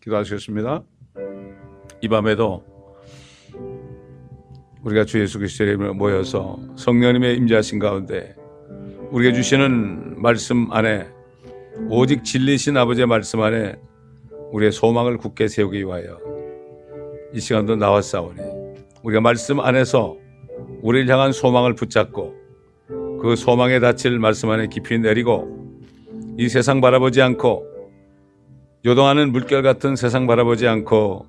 기도하시겠습니다. 이 밤에도 우리가 주 예수 그리스도의 이름으로 모여서 성령님의 임재하신 가운데 우리가 주시는 말씀 안에, 오직 진리신 아버지의 말씀 안에 우리의 소망을 굳게 세우기 위하여 이 시간도 나왔사오니, 우리가 말씀 안에서 우리를 향한 소망을 붙잡고 그 소망에 닫힐 말씀 안에 깊이 내리고, 이 세상 바라보지 않고, 요동하는 물결 같은 세상 바라보지 않고,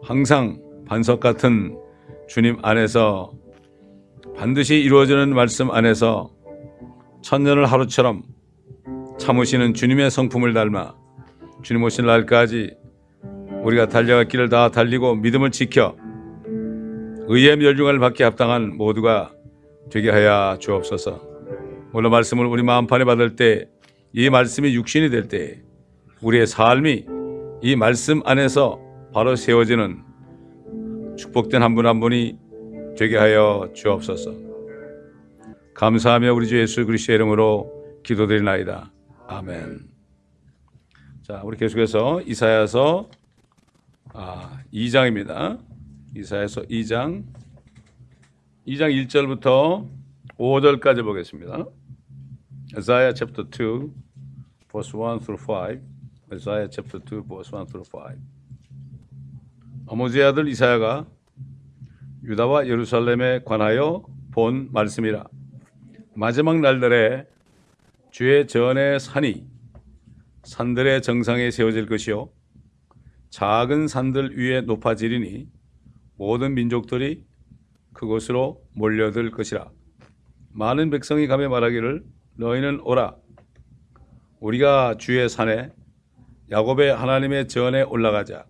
항상 반석 같은 주님 안에서 반드시 이루어지는 말씀 안에서 천년을 하루처럼 참으시는 주님의 성품을 닮아 주님 오신 날까지 우리가 달려갈 길을 다 달리고 믿음을 지켜 의의 멸중을 받기 합당한 모두가 되게 하여 주옵소서. 오늘 말씀을 우리 마음판에 받을 때, 이 말씀이 육신이 될 때 우리의 삶이 이 말씀 안에서 바로 세워지는 축복된 한 분 한 분이 되게 하여 주옵소서. 감사하며 우리 주 예수 그리스도의 이름으로 기도드리나이다. 아멘. 자, 우리 계속해서 이사야서 2장입니다. 이사야서 2장 1절부터 5절까지 보겠습니다. Isaiah chapter 2 verse 1 through 5. Isaiah chapter 2 verse 1 through 5. 아모즈의 아들 이사야가 유다와 예루살렘에 관하여 본 말씀이라. 마지막 날들에 주의 전의 산이 산들의 정상에 세워질 것이요 작은 산들 위에 높아지리니 모든 민족들이 그곳으로 몰려들 것이라. 많은 백성이 가며 말하기를 너희는 오라, 우리가 주의 산에 야곱의 하나님의 전에 올라가자.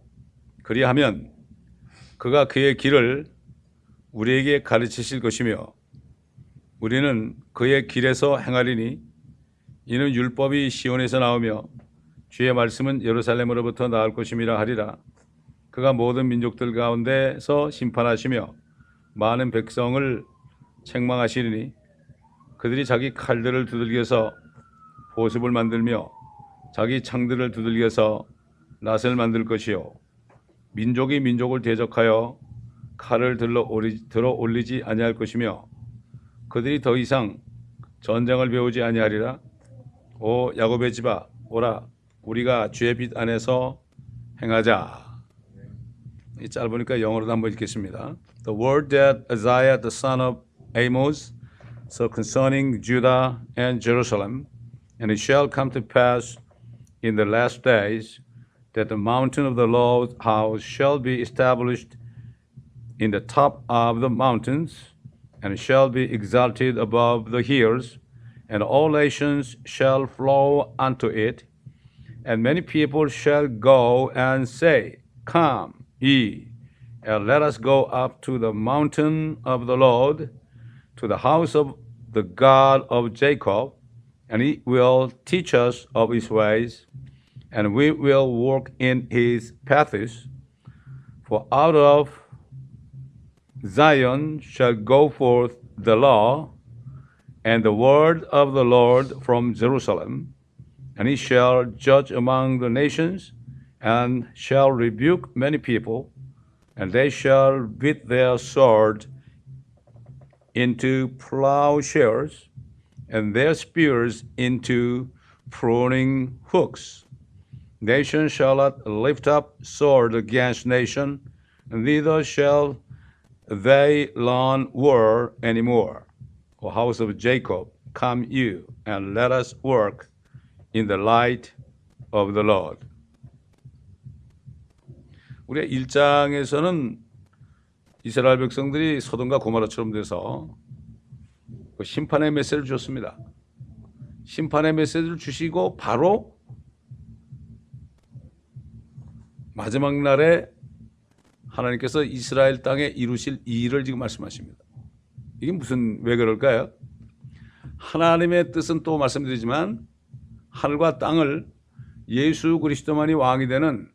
그리하면 그가 그의 길을 우리에게 가르치실 것이며 우리는 그의 길에서 행하리니 이는 율법이 시온에서 나오며 주의 말씀은 예루살렘으로부터 나올 것임이라 하리라. 그가 모든 민족들 가운데서 심판하시며 많은 백성을 책망하시리니 그들이 자기 칼들을 두들겨서 보습을 만들며 자기 창들을 두들겨서 낫을 만들 것이요 민족이 민족을 대적하여 칼을 들어 올리지 아니할 것이며 그들이 더 이상 전쟁을 배우지 아니하리라. 오 야곱의 집아, 오라, 우리가 주의 빛 안에서 행하자. 이 짧으니까 영어로도 한번 읽겠습니다. The word that Isaiah the son of Amos saw concerning Judah and Jerusalem, and it shall come to pass in the last days that the mountain of the Lord's house shall be established in the top of the mountains, and shall be exalted above the hills, and all nations shall flow unto it. And many people shall go and say, Come ye, and let us go up to the mountain of the Lord, to the house of the God of Jacob, and he will teach us of his ways, and we will walk in his paths. For out of Zion shall go forth the law and the word of the Lord from Jerusalem, and he shall judge among the nations, and shall rebuke many people, and they shall beat their sword into plowshares, and their spears into pruning hooks. Nation shall not lift up sword against nation, neither shall they learn war anymore. O house of Jacob, come you, and let us work in the light of the Lord. 우리가 1장에서는 이스라엘 백성들이 소돔과 고모라처럼 돼서 그 심판의 메시지를 줬습니다. 심판의 메시지를 주시고 바로 마지막 날에 하나님께서 이스라엘 땅에 이루실 이 일을 지금 말씀하십니다. 이게 왜 그럴까요? 하나님의 뜻은 또 말씀드리지만 하늘과 땅을 예수 그리스도만이 왕이 되는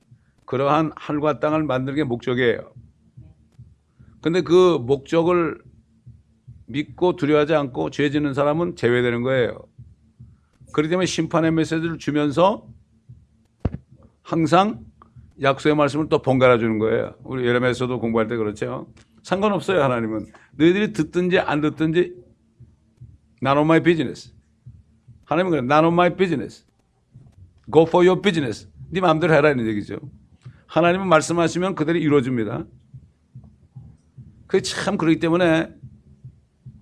그러한 하늘과 땅을 만드는 게 목적이에요. 근데 그 목적을 믿고 두려워하지 않고 죄 짓는 사람은 제외되는 거예요. 그렇기 때문에 심판의 메시지를 주면서 항상 약속의 말씀을 또 번갈아 주는 거예요. 우리 예레미야서도 공부할 때 그렇죠. 상관없어요. 하나님은 너희들이 듣든지 안 듣든지 none of my business. 하나님은 그래, none of my business. Go for your business. 네 마음대로 해라 이런 얘기죠. 하나님은 말씀하시면 그대로 이루어집니다. 그게 참 그렇기 때문에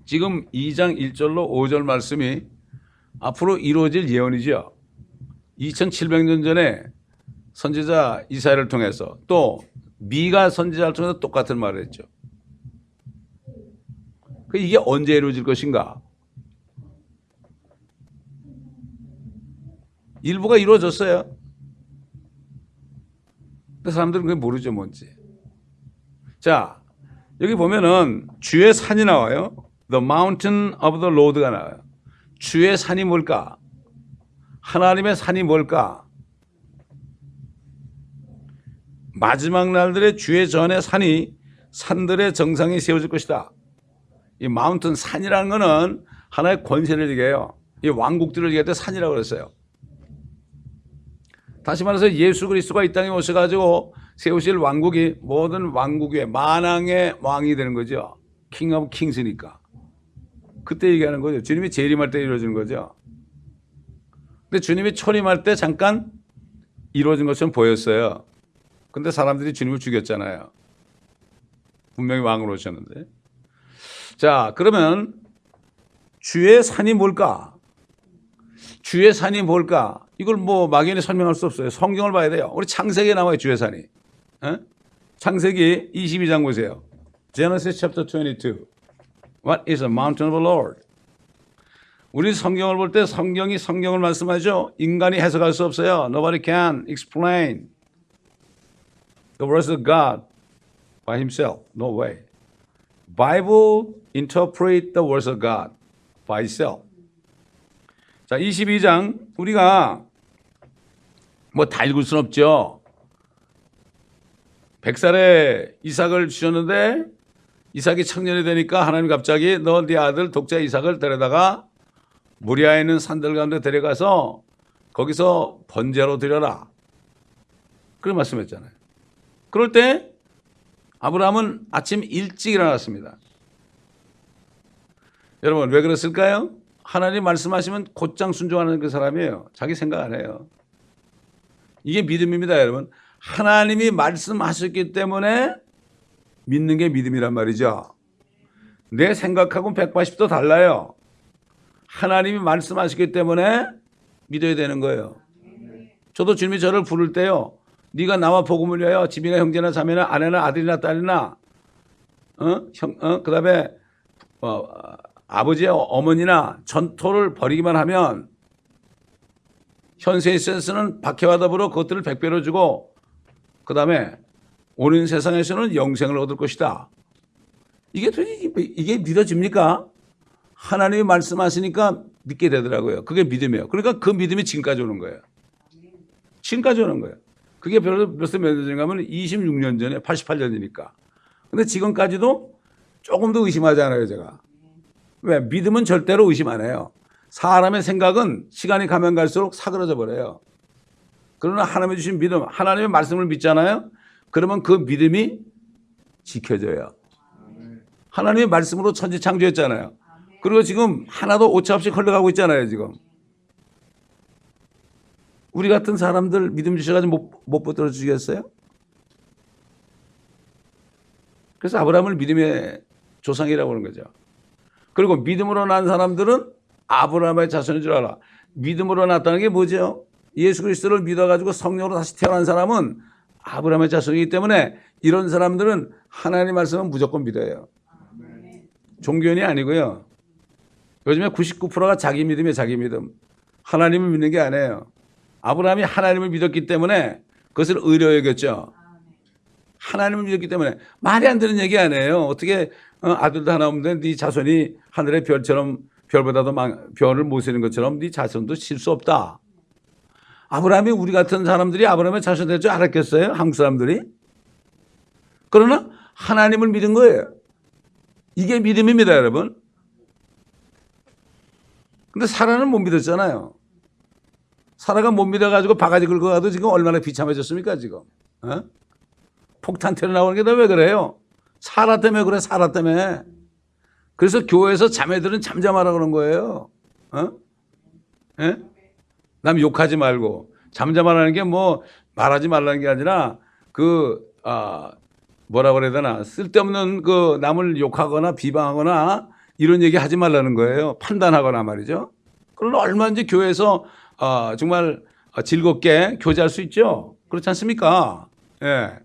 지금 2장 1절로 5절 말씀이 앞으로 이루어질 예언이죠. 2700년 전에 선지자 이사야를 통해서 또 미가 선지자를 통해서 똑같은 말을 했죠. 이게 언제 이루어질 것인가? 일부가 이루어졌어요. 근데 사람들은 그게 모르죠, 뭔지. 자, 여기 보면은 주의 산이 나와요. The mountain of the Lord가 나와요. 주의 산이 뭘까? 하나님의 산이 뭘까? 마지막 날들의 주의 전의 산이 산들의 정상이 세워질 것이다. 이 마운틴 산이라는 거는 하나의 권세를 얘기해요. 이 왕국들을 얘기할 때 산이라고 그랬어요. 다시 말해서 예수 그리스도가 이 땅에 오셔가지고 세우실 왕국이 모든 왕국 위에 만왕의 왕이 되는 거죠. 킹 오브 킹스니까. 그때 얘기하는 거죠. 주님이 재림할 때 이루어지는 거죠. 근데 주님이 초림할 때 잠깐 이루어진 것처럼 보였어요. 근데 사람들이 주님을 죽였잖아요. 분명히 왕으로 오셨는데. 자, 그러면 주의 산이 뭘까? 주의 산이 뭘까? 이걸 뭐 막연히 설명할 수 없어요. 성경을 봐야 돼요. 우리 창세기에 나와요, 주의 산이. 에? 창세기 22장 보세요. Genesis chapter 22. What is the mountain of the Lord? 우리 성경을 볼 때 성경이 성경을 말씀하죠. 인간이 해석할 수 없어요. Nobody can explain the words of God by himself. No way. Bible interpret the words of God by itself. 자, 22장 우리가 뭐 다 읽을 수는 없죠. 100살에 이삭을 주셨는데 이삭이 청년이 되니까 하나님 갑자기 너 네 아들 독자 이삭을 데려다가 모리아에 있는 산들 가운데 데려가서 거기서 번제로 드려라. 그런 말씀했잖아요. 그럴 때 아브라함은 아침 일찍 일어났습니다. 여러분 왜 그랬을까요? 하나님 말씀하시면 곧장 순종하는 그 사람이에요. 자기 생각 안 해요. 이게 믿음입니다, 여러분. 하나님이 말씀하셨기 때문에 믿는 게 믿음이란 말이죠. 내 생각하고는 180도 달라요. 하나님이 말씀하셨기 때문에 믿어야 되는 거예요. 저도 주님이 저를 부를 때요. 네가 나와 복음을 위하여 집이나 형제나 자매나 아내나 아들이나 딸이나 그다음에 아버지의 어머니나 전토를 벌이기만 하면 현세의 센스는 박해와 더불어 그것들을 100배로 주고 그다음에 오는 세상에서는 영생을 얻을 것이다. 이게 믿어집니까? 하나님이 말씀하시니까 믿게 되더라고요. 그게 믿음이에요. 그러니까 그 믿음이 지금까지 오는 거예요. 지금까지 오는 거예요. 그게 벌써 몇 년 전인가 하면 26년 전에 88년이니까. 근데 지금까지도 조금 더 의심하지 않아요, 제가. 왜? 믿음은 절대로 의심 안 해요. 사람의 생각은 시간이 가면 갈수록 사그러져 버려요. 그러나 하나님이 주신 믿음, 하나님의 말씀을 믿잖아요. 그러면 그 믿음이 지켜져요. 하나님의 말씀으로 천지 창조했잖아요. 그리고 지금 하나도 오차 없이 흘러가고 있잖아요, 지금. 우리 같은 사람들 믿음 주셔가지고 못 붙들어 주시겠어요? 그래서 아브라함을 믿음의 조상이라고 하는 거죠. 그리고 믿음으로 난 사람들은 아브라함의 자손인 줄 알아. 믿음으로 났다는 게 뭐죠? 예수 그리스도를 믿어가지고 성령으로 다시 태어난 사람은 아브라함의 자손이기 때문에 이런 사람들은 하나님의 말씀은 무조건 믿어요. 종교인이 아니고요. 요즘에 99%가 자기 믿음이에요, 자기 믿음. 하나님을 믿는 게 아니에요. 아브라함이 하나님을 믿었기 때문에 그것을 의로 여겼죠. 하나님을 믿었기 때문에 말이 안 되는 얘기 아니에요. 어떻게 아들도 하나 없는데 네 자손이 하늘의 별처럼 별보다도 별을 못 세는 것처럼 네 자손도 실 수 없다. 아브라함이 우리 같은 사람들이 아브라함의 자손 될 줄 알았겠어요? 한국 사람들이? 그러나 하나님을 믿은 거예요. 이게 믿음입니다, 여러분. 근데 사라는 못 믿었잖아요. 사라가 못 믿어가지고 바가지 긁어가도 지금 얼마나 비참해졌습니까, 지금. 어? 폭탄 테러 나오는 게 다 왜 그래요? 사라 때문에 그래, 사라 때문에. 그래서 교회에서 자매들은 잠잠하라 그런 거예요. 어? 예? 남 욕하지 말고. 잠잠하라는 게 뭐 말하지 말라는 게 아니라 뭐라 그래야 되나. 쓸데없는 남을 욕하거나 비방하거나 이런 얘기 하지 말라는 거예요. 판단하거나 말이죠. 그러나 얼마든지 교회에서 정말 즐겁게 교제할 수 있죠. 그렇지 않습니까? 예.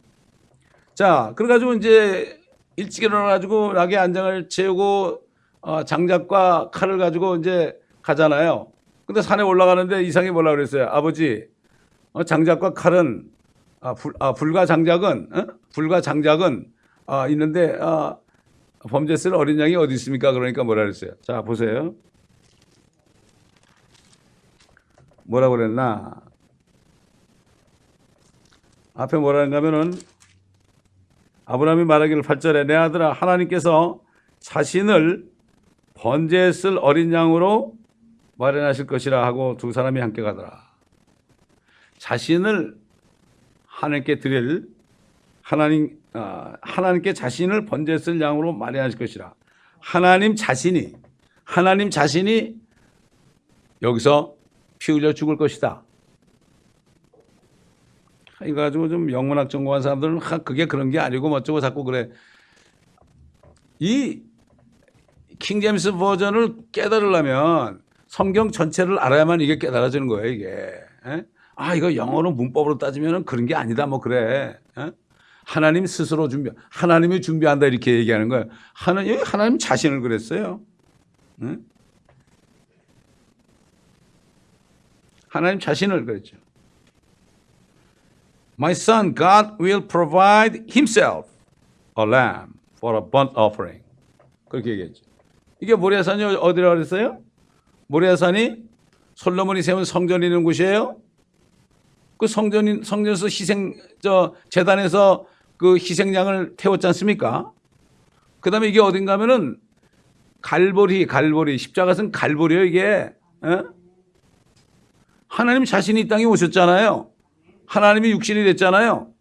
자, 그래가지고 이제 일찍 일어나가지고 낙에 안장을 채우고 장작과 칼을 가지고 이제 가잖아요. 근데 산에 올라가는데 이상이 뭐라 그랬어요? 아버지, 장작과 칼은 불과 장작은 있는데 범죄 쓸 어린 양이 어디 있습니까? 그러니까 뭐라 그랬어요? 자, 보세요. 뭐라 그랬나? 앞에 뭐라는가 하면은 아브라함이 말하기를 8절에 내 아들아 하나님께서 자신을 번제에 쓸 어린 양으로 마련하실 것이라 하고 두 사람이 함께 가더라. 자신을 하나님께 드릴 하나님께 자신을 번제에 쓸 양으로 마련하실 것이라. 하나님 자신이 여기서 피 흘려 죽을 것이다. 이거 가지고 좀 영문학 전공한 사람들은 그게 그런 게 아니고 어쩌고 자꾸 그래. 이 킹제임스 버전을 깨달으려면 성경 전체를 알아야만 이게 깨달아지는 거예요, 이게. 에? 이거 영어로 문법으로 따지면 그런 게 아니다, 뭐 그래. 에? 하나님 스스로 하나님이 준비한다 이렇게 얘기하는 거예요. 하나님 자신을 그랬어요. 응? 하나님 자신을 그랬죠. My son, God will provide himself a lamb for a burnt offering. 그렇게 얘기했죠. 이게 모리아산이 어디라고 그랬어요? 모리아산이 솔로몬이 세운 성전이 있는 곳이에요. 그 성전에서 제단에서 그 희생양을 태웠지 않습니까? 그 다음에 이게 어딘가 하면은 갈보리, 십자가는 갈보리요, 이게. 에? 하나님 자신이 이 땅에 오셨잖아요. 하나님이 육신이 됐잖아요.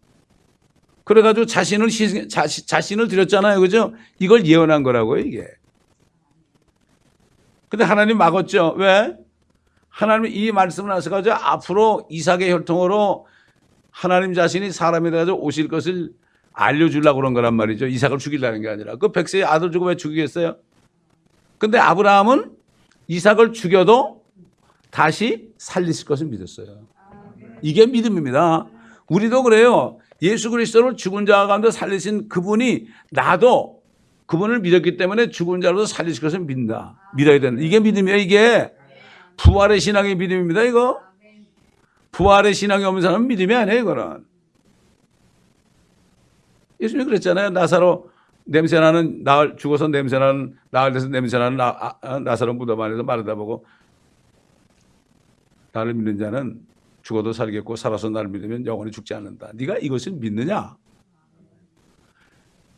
그래가지고 자신을 드렸잖아요. 그죠? 이걸 예언한 거라고요, 이게. 근데 하나님 막았죠. 왜? 하나님이 이 말씀을 하셔가지고 앞으로 이삭의 혈통으로 하나님 자신이 사람이 돼가지고 오실 것을 알려주려고 그런 거란 말이죠. 이삭을 죽이려는 게 아니라. 그 백세의 아들 주고 왜 죽이겠어요? 근데 아브라함은 이삭을 죽여도 다시 살리실 것을 믿었어요. 이게 믿음입니다. 우리도 그래요. 예수 그리스도를 죽은 자 가운데 살리신 그분이 나도 그분을 믿었기 때문에 죽은 자로도 살리실 것을 믿는다. 믿어야 된다. 이게 믿음이에요. 이게 부활의 신앙의 믿음입니다. 이거 부활의 신앙이 없는 사람은 믿음이 아니에요. 이거는 예수님이 그랬잖아요. 나사로 냄새나는 죽어서 냄새나는 나흘 돼서 냄새나는 나사로 무덤 안에서 마르다 보고 나를 믿는 자는 죽어도 살겠고 살아서 나를 믿으면 영원히 죽지 않는다. 네가 이것을 믿느냐?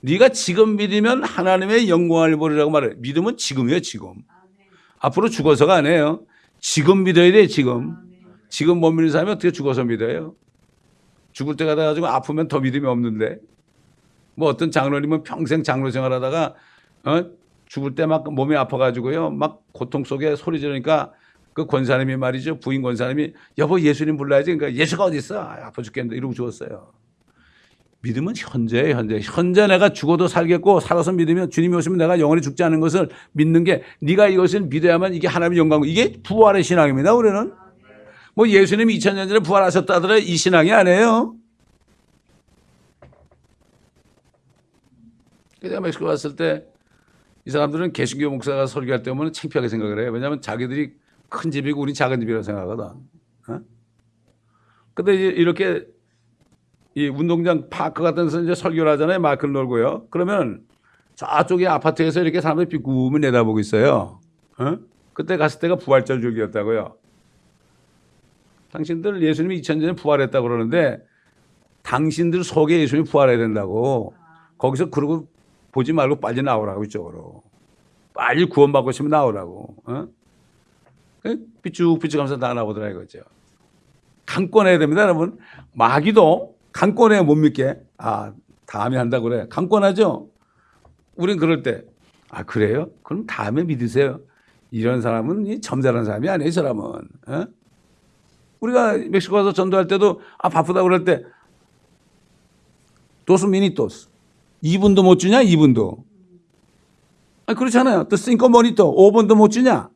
네가 지금 믿으면 하나님의 영광을 보리라고 말해. 믿음은 지금이에요. 지금. 앞으로 죽어서가 아니에요. 지금 믿어야 돼. 지금 못 믿는 사람이 어떻게 죽어서 믿어요? 죽을 때가 돼가지고 아프면 더 믿음이 없는데 뭐 어떤 장로님은 평생 장로 생활하다가 죽을 때 막 몸이 아파가지고요 막 고통 속에 소리 지르니까 그 권사님이 말이죠. 부인 권사님이 여보 예수님 불러야지. 그러니까 예수가 어디 있어? 아파 죽겠는데 이러고 죽었어요. 믿음은 현재예요. 현재 내가 죽어도 살겠고 살아서 믿으면 주님이 오시면 내가 영원히 죽지 않는 것을 믿는 게 네가 이것을 믿어야만 이게 하나님의 영광. 이게 부활의 신앙입니다. 우리는 뭐 예수님이 2000년 전에 부활하셨다 하더라도 이 신앙이 아니에요. 내가 멕시코 갔을 때 이 사람들은 개신교 목사가 설교할 때 보면 창피하게 생각을 해요. 왜냐하면 자기들이 큰 집이고 우린 작은 집이라고 생각하거든. 근데 이렇게 이 운동장 파크 같은 데서 이제 설교를 하잖아요. 마크를 놀고요. 그러면 저쪽에 아파트에서 이렇게 사람들이 비꾸면 내다보고 있어요. 그때 갔을 때가 부활절 주기였다고요. 당신들 예수님이 2000년에 부활했다고 그러는데 당신들 속에 예수님이 부활해야 된다고. 거기서 그러고 보지 말고 빨리 나오라고 이쪽으로. 빨리 구원받고 싶으면 나오라고. 삐쭉삐쭉 하면서 다 나오더라 이거죠. 강권해야 됩니다, 여러분. 마귀도 강권해 못 믿게. 아, 다음에 한다고 그래. 강권하죠? 우린 그럴 때, 아, 그래요? 그럼 다음에 믿으세요. 이런 사람은 점잖은 사람이 아니에요, 이 사람은. 어? 우리가 멕시코 가서 전도할 때도, 아, 바쁘다 그럴 때, 도스 미니토스. 2분도 못 주냐? 2분도. 아, 그렇잖아요. 또 cinco minutos. 5분도 못 주냐?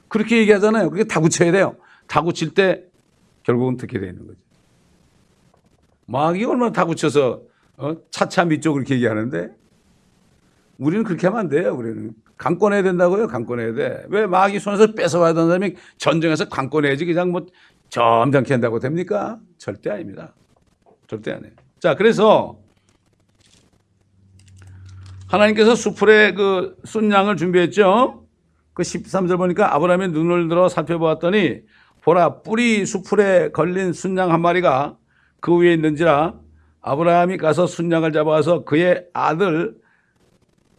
그렇게 얘기하잖아요. 그게 다구쳐야 돼요. 다구칠 때 결국은 듣게 되는 거죠. 마귀가 얼마나 다구쳐서 차차 믿죠 그렇게 얘기하는데 우리는 그렇게 하면 안 돼요. 우리는 강권해야 된다고요. 강권해야 돼. 왜 마귀 손에서 뺏어와야 되는 사람이 전쟁에서 강권해야지 그냥 뭐 점잖게 한다고 됩니까? 절대 아닙니다. 절대 안 해요. 자, 그래서 하나님께서 수풀에 그 순양을 준비했죠. 그 13절 보니까 아브라함이 눈을 들어 살펴보았더니 보라 뿔이 수풀에 걸린 순양 한 마리가 그 위에 있는지라 아브라함이 가서 순양을 잡아와서 그의 아들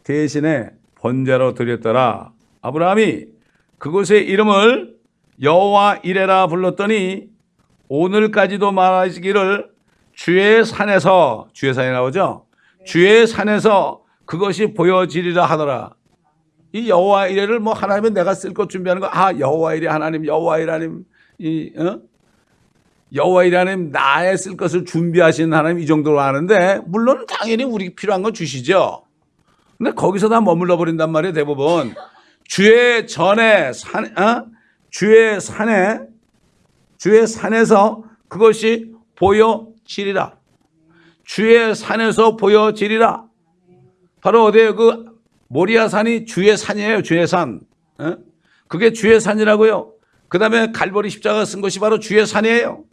대신에 번제로 드렸더라. 아브라함이 그곳의 이름을 여호와 이레라 불렀더니 오늘까지도 말하시기를 주의 산에서 주의 산이 나오죠. 주의 산에서 그것이 보여지리라 하더라. 이 여호와 이레를 뭐 하나님은 내가 쓸 것 준비하는 거. 아, 여호와 이레 하나님, 여호와 이레 하나님, 여호와 이레 하나님 나의 쓸 것을 준비하신 하나님 이 정도로 아는데 물론 당연히 우리 필요한 건 주시죠. 근데 거기서 다 머물러 버린단 말이에요, 대부분. 주의 전에 주의 산에서 그것이 보여지리라. 주의 산에서 보여지리라. 바로 어디에요? 그 모리아 산이 주의 산이에요. 주의 산. 그게 주의 산이라고요. 그 다음에 갈보리 십자가 쓴 것이 바로 주의 산이에요.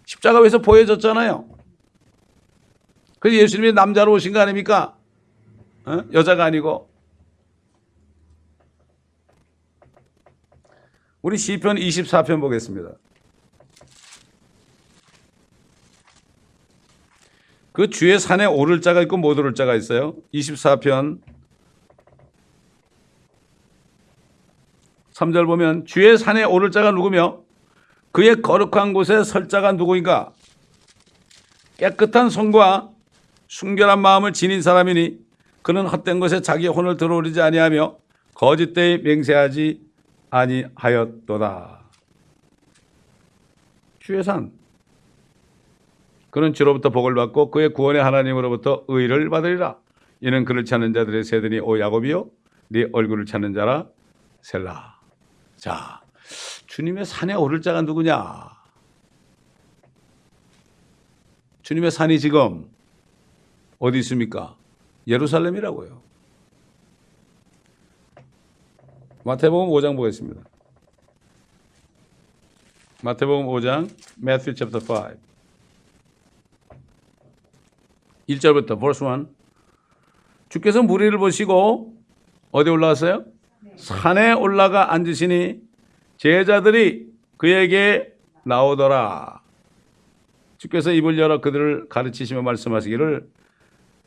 십자가 위에서 보여졌잖아요. 그래서 예수님이 남자로 오신 거 아닙니까? 여자가 아니고. 우리 시편 24편 보겠습니다. 그 주의 산에 오를 자가 있고 못 오를 자가 있어요. 24편 3절 보면 주의 산에 오를 자가 누구며 그의 거룩한 곳에 설 자가 누구인가? 깨끗한 손과 순결한 마음을 지닌 사람이니 그는 헛된 것에 자기 혼을 들어오르지 아니하며 거짓되이 맹세하지 아니하였도다. 주의 산. 그는 주로부터 복을 받고 그의 구원의 하나님으로부터 의를 받으리라. 이는 그를 찾는 자들의 세대니 오 야곱이요 네 얼굴을 찾는 자라 셀라. 자, 주님의 산에 오를 자가 누구냐? 주님의 산이 지금 어디 있습니까? 예루살렘이라고요. 마태복음 5장 보겠습니다. 마태복음 5장 Matthew chapter 5 1절부터 verse 1 주께서 무리를 보시고 어디 올라왔어요? 산에 올라가 앉으시니 제자들이 그에게 나오더라. 주께서 입을 열어 그들을 가르치시며 말씀하시기를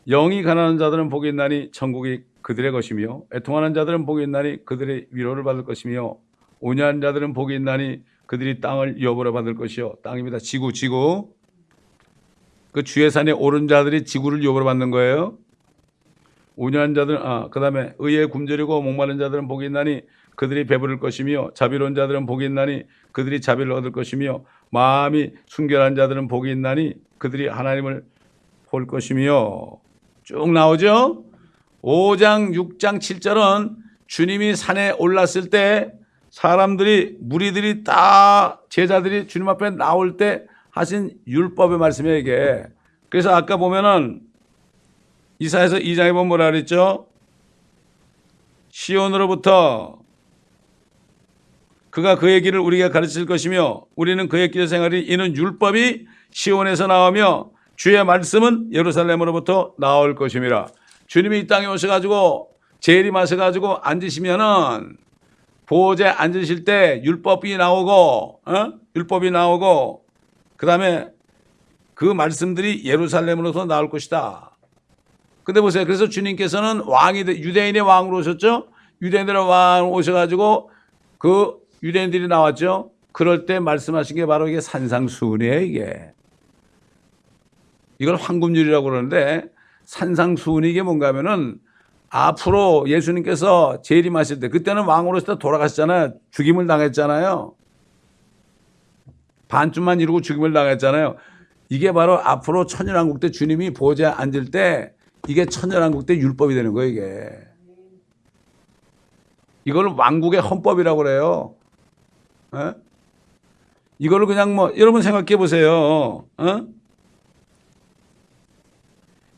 영이 가난한 자들은 복이 있나니 천국이 그들의 것이며 애통하는 자들은 복이 있나니 그들의 위로를 받을 것이며 온유한 자들은 복이 있나니 그들이 땅을 유업으로 받을 것이요. 땅입니다. 지구. 그 주의 산에 오른 자들이 지구를 유업으로 받는 거예요. 온유한 자들은 그 다음에 의에 굶주리고 목마른 자들은 복이 있나니 그들이 배부를 것이며 자비로운 자들은 복이 있나니 그들이 자비를 얻을 것이며 마음이 순결한 자들은 복이 있나니 그들이 하나님을 볼 것이며 쭉 나오죠. 5장 6장 7절은 주님이 산에 올랐을 때 사람들이 무리들이 다 제자들이 주님 앞에 나올 때 하신 율법의 말씀이에요 이게. 그래서 아까 보면은 이사야서 2장에 보면 뭐라 그랬죠? 시온으로부터 그가 그의 길을 우리가 가르칠 것이며 우리는 그의 길을 생활이 이는 율법이 시온에서 나오며 주의 말씀은 예루살렘으로부터 나올 것임이라. 주님이 이 땅에 오셔가지고 재림하셔가지고 앉으시면은 보호자에 앉으실 때 율법이 나오고 그 다음에 그 말씀들이 예루살렘으로서 나올 것이다. 근데 보세요. 그래서 주님께서는 유대인의 왕으로 오셨죠. 유대인들의 왕으로 오셔가지고 그 유대인들이 나왔죠. 그럴 때 말씀하신 게 바로 이게 산상수훈이에요 이게. 이걸 황금률이라고 그러는데 산상수훈이 이게 뭔가 하면은 앞으로 예수님께서 재림하실 때 그때는 왕으로서 돌아가셨잖아요. 죽임을 당했잖아요. 반쯤만 이루고 죽임을 당했잖아요. 이게 바로 앞으로 천년왕국 때 주님이 보좌에 앉을 때 이게 천년왕국 때 율법이 되는 거예요. 이게. 이걸 왕국의 헌법이라고 그래요. 에? 이거를 그냥 뭐 여러분 생각해 보세요.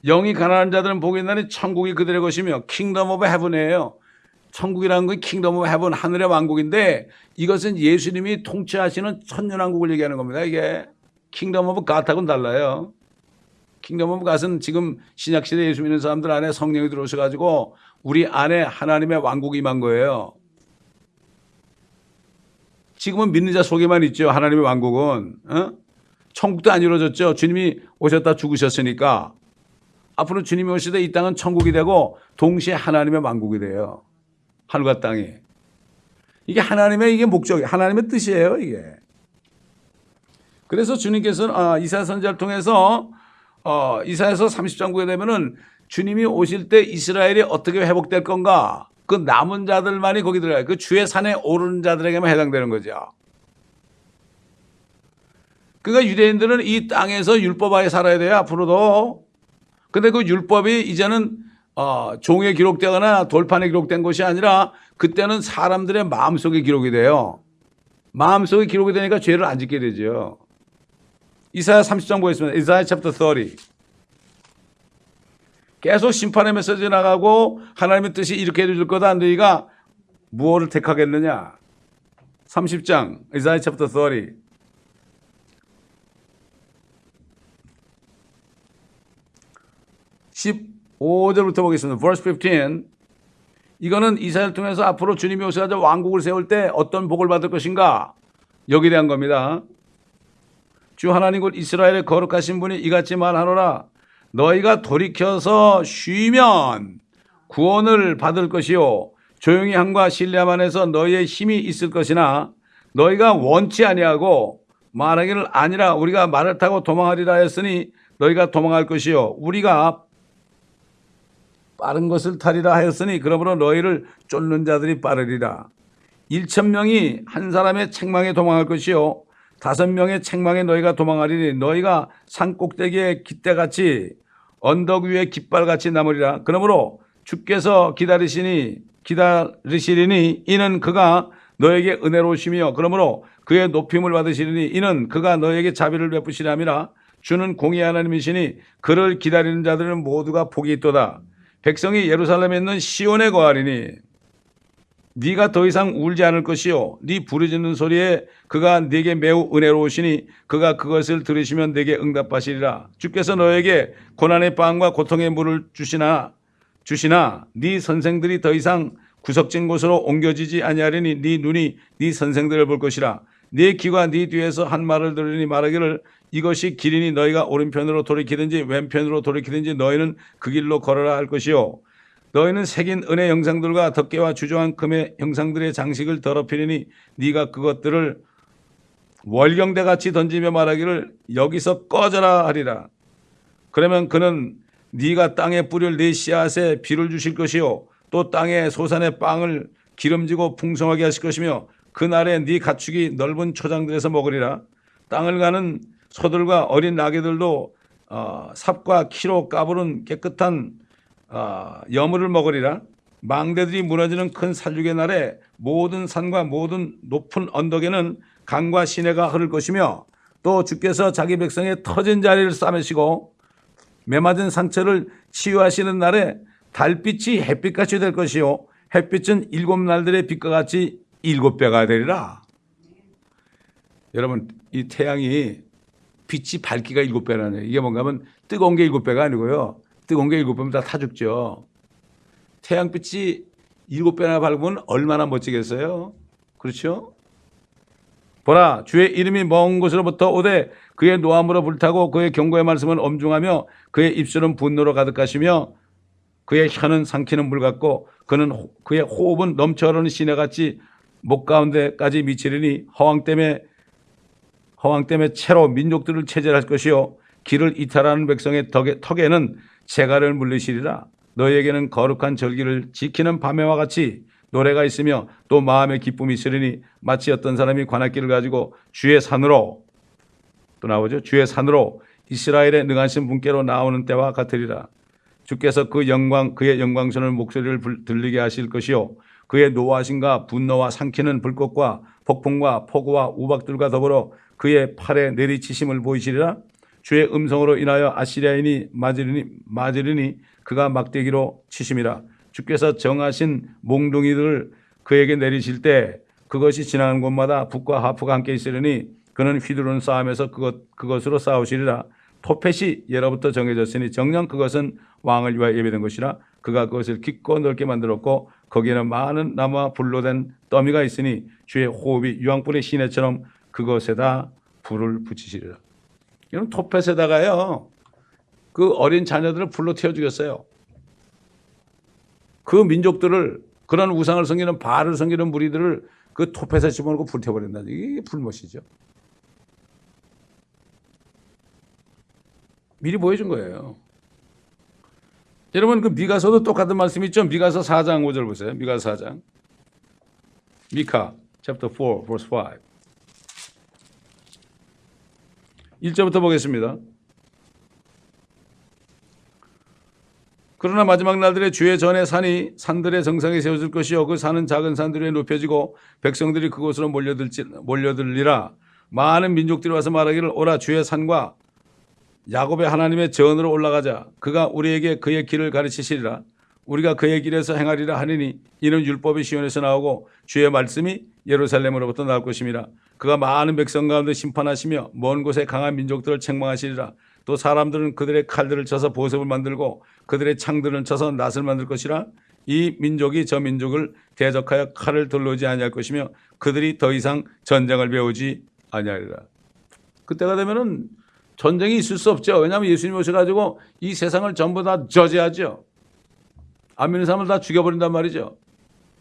영이 가난한 자들은 복이 있나니 천국이 그들의 것이며 킹덤 오브 헤븐이에요. 천국이라는 건 킹덤 오브 헤븐 하늘의 왕국인데 이것은 예수님이 통치하시는 천년왕국을 얘기하는 겁니다. 이게 킹덤 오브 갓하고는 달라요. 킹덤 오브 갓은 지금 신약시대 예수 믿는 사람들 안에 성령이 들어오셔가지고 우리 안에 하나님의 왕국이 임한 거예요. 지금은 믿는 자 속에만 있죠. 하나님의 왕국은. 천국도 안 이루어졌죠. 주님이 오셨다 죽으셨으니까. 앞으로 주님이 오실 때 이 땅은 천국이 되고 동시에 하나님의 왕국이 돼요. 하늘과 땅이. 이게 하나님의 이게 목적이 하나님의 뜻이에요. 이게. 그래서 주님께서는 이사야 선지자를 통해서 이사야서 30장 9에 되면은 주님이 오실 때 이스라엘이 어떻게 회복될 건가? 그 남은 자들만이 거기 들어가요. 그 주의 산에 오르는 자들에게만 해당되는 거죠. 그러니까 유대인들은 이 땅에서 율법 아래 살아야 돼요. 앞으로도. 근데 그 율법이 이제는 종에 기록되거나 돌판에 기록된 것이 아니라 그때는 사람들의 마음속에 기록이 돼요. 마음속에 기록이 되니까 죄를 안 짓게 되죠. 이사야 30장 보겠습니다. 이사야 챕터 30. 계속 심판의 메시지 나가고 하나님의 뜻이 이렇게 해줄 거다. 너희가 무엇을 택하겠느냐. 30장 이사야 챕터 30. (15절부터) 보겠습니다. verse 15. 이거는 이사야를 통해서 앞으로 주님이 오셔서 왕국을 세울 때 어떤 복을 받을 것인가 여기에 대한 겁니다. 주 하나님 곧 이스라엘의 거룩하신 분이 이같이 말하노라. 너희가 돌이켜서 쉬면 구원을 받을 것이요 조용히 함과 신뢰함 안에서 너희의 힘이 있을 것이나 너희가 원치 아니하고 말하기를 아니라 우리가 말을 타고 도망하리라 했으니 너희가 도망할 것이요 우리가 빠른 것을 타리라 하였으니 그러므로 너희를 쫓는 자들이 빠르리라. 1,000명이 한 사람의 책망에 도망할 것이요 5명의 책망에 너희가 도망하리니 너희가 산 꼭대기에 깃대같이 언덕 위에 깃발같이 남으리라. 그러므로 주께서 기다리시리니 이는 그가 너에게 은혜로우시며 그러므로 그의 높임을 받으시리니 이는 그가 너에게 자비를 베푸시리함이라. 주는 공의 하나님이시니 그를 기다리는 자들은 모두가 복이 있도다. 백성이 예루살렘에 있는 시온에 거하리니 네가 더 이상 울지 않을 것이요 네 부르짖는 소리에 그가 네게 매우 은혜로우시니 그가 그것을 들으시면 네게 응답하시리라. 주께서 너에게 고난의 빵과 고통의 물을 주시나 네 선생들이 더 이상 구석진 곳으로 옮겨지지 아니하리니 네 눈이 네 선생들을 볼 것이라. 네 귀가 네 뒤에서 한 말을 들으니 말하기를 이것이 길이니 너희가 오른편으로 돌이키든지 왼편으로 돌이키든지 너희는 그 길로 걸어라 할 것이요 너희는 새긴 은의 형상들과 덮개와 주저한 금의 형상들의 장식을 더럽히리니 네가 그것들을 월경대같이 던지며 말하기를 여기서 꺼져라 하리라. 그러면 그는 네가 땅에 뿌릴 네 씨앗에 비를 주실 것이요 또 땅에 소산의 빵을 기름지고 풍성하게 하실 것이며 그날에 네 가축이 넓은 초장들에서 먹으리라. 땅을 가는 소들과 어린 나귀들도 삽과 키로 까부른 깨끗한 여물을 먹으리라. 망대들이 무너지는 큰 살육의 날에 모든 산과 모든 높은 언덕에는 강과 시내가 흐를 것이며 또 주께서 자기 백성의 터진 자리를 싸매시고 메맞은 상처를 치유하시는 날에 달빛이 햇빛같이 될 것이요 햇빛은 7날들의 빛과 같이 7배가 되리라. 여러분 이 태양이 빛이 밝기가 7배라네요. 이게 뭔가 하면 뜨거운 게 7배가 아니고요. 뜨거운 게 7배면 다 죽죠. 태양빛이 7배나 밝으면 얼마나 멋지겠어요? 그렇죠? 보라 주의 이름이 먼 곳으로부터 오되 그의 노함으로 불타고 그의 경고의 말씀은 엄중하며 그의 입술은 분노로 가득하시며 그의 혀는 삼키는 물 같고 그의 호흡은 넘쳐 흐르는 시내같이 목 가운데까지 미치리니 허황 때문에 채로 민족들을 체질할 것이요 길을 이탈하는 백성의 턱에는 재갈을 물리시리라. 너희에게는 거룩한 절기를 지키는 밤에와 같이 노래가 있으며 또 마음의 기쁨이 있으리니 마치 어떤 사람이 관악기를 가지고 주의 산으로, 또 나오죠, 주의 산으로 이스라엘의 능하신 분께로 나오는 때와 같으리라. 주께서 그의 영광스러운 목소리를 들리게 하실 것이요 그의 노하심과 분노와 삼키는 불꽃과 폭풍과 폭우와 우박들과 더불어 그의 팔에 내리치심을 보이시리라. 주의 음성으로 인하여 아시리아인이 맞으리니 그가 막대기로 치심이라. 주께서 정하신 몽둥이들을 그에게 내리실 때 그것이 지나는 곳마다 붓과 하프가 함께 있으려니 그는 휘두르는 싸움에서 그것으로 싸우시리라. 토펫이 예로부터 정해졌으니 정녕 그것은 왕을 위하여 예배된 것이라. 그가 그것을 깊고 넓게 만들었고 거기에는 많은 나무와 불로 된 더미가 있으니 주의 호흡이 유황불의 시내처럼 그것에다 불을 붙이시리라. 이런 토펫에다가요 그 어린 자녀들을 불로 태워 죽였어요. 그 민족들을, 그런 우상을 섬기는 바알을 섬기는 무리들을 그 토펫에 집어넣고 불태워버린다는 이게 불못이죠. 미리 보여준 거예요. 여러분 그 미가서도 똑같은 말씀이 있죠. 미가서 4장 5절 보세요. 미가서 4장. 미카 chapter 4 verse 5. 1절부터 보겠습니다. 그러나 마지막 날들에 주의 전에 산들의 정상에 세워질 것이요 그 산은 작은 산들 위에 높여지고 백성들이 그곳으로 몰려들리라. 많은 민족들이 와서 말하기를 오라 주의 산과 야곱의 하나님의 전으로 올라가자. 그가 우리에게 그의 길을 가르치시리라. 우리가 그의 길에서 행하리라 하니니 이는 율법이 시온에서 나오고 주의 말씀이 예루살렘으로부터 나올 것임이라. 그가 많은 백성 가운데 심판하시며 먼 곳에 강한 민족들을 책망하시리라. 또 사람들은 그들의 칼들을 쳐서 보석을 만들고 그들의 창들을 쳐서 낫을 만들 것이라. 이 민족이 저 민족을 대적하여 칼을 들러오지 아니할 것이며 그들이 더 이상 전쟁을 배우지 아니하리라. 그때가 되면은 전쟁이 있을 수 없죠. 왜냐하면 예수님 오셔가지고 이 세상을 전부 다 저지하죠. 안 믿는 사람을 다 죽여버린단 말이죠.